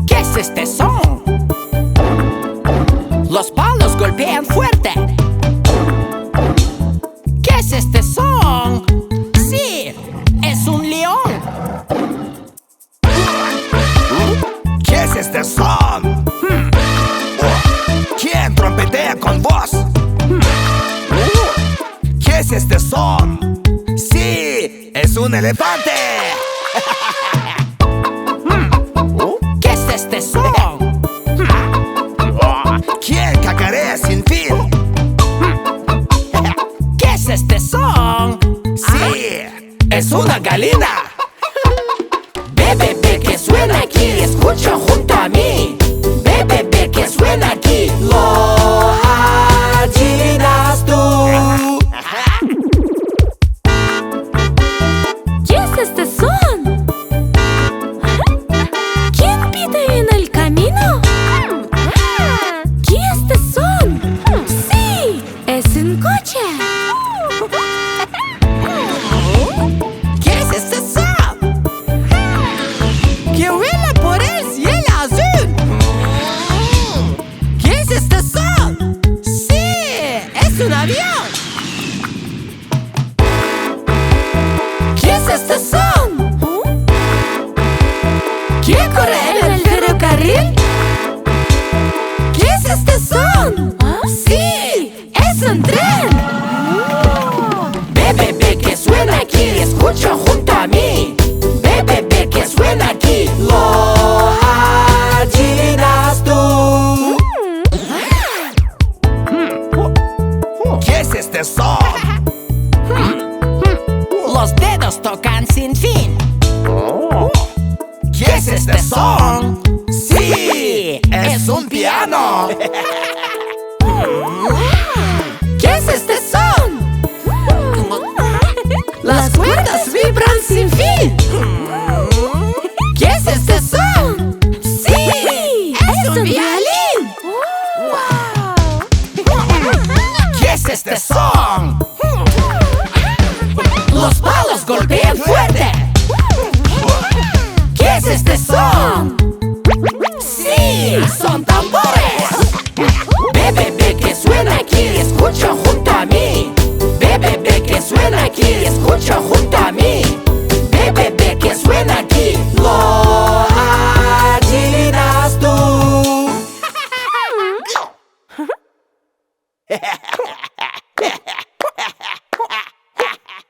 ¿Qué es este son? Los palos golpean fuerte. ¿Qué es este son? Sí, es un león. ¿Qué es este son? ¿Quién trompetea con voz? ¿Qué es este son? Sí, es un elefante. ¿Qué es este son? ¿Quién cacarea sin fin? ¿Qué es este son? Sí, es una gallina. Bebé, que suena aquí, escucha junto a mí. Bebé, que suena aquí, lo adivinas tú. ¿Qué es este son? ¿Quién pide en el camino? ¿Qué es este son? Sí, es un coche. ¿Qué es este son? Que vuela por el cielo azul. ¿Qué es este son? Sí, es un avión. ¿Qué es este son? ¿Quién corre en el ferrocarril? ¿Qué es este son? Sí, es un tren. Bebé, que suena aquí, escucha junto a mí. Bebé, que suena aquí, lo adivinas tú. ¿Qué es este son? Los dedos tocan sin fin. ¿Qué es este son? Sí, es un piano. ¿Qué es este son? Las cuerdas vibran sin fin. ¿Qué es este son? Sí, es un violín. ¿Qué es este son? Los palos golpean fuerte. ¿Qué es este son? Sí, son tambores. Bebé, que suena aquí, escucha junto a mí. Bebé, que suena aquí, escucha junto a mí.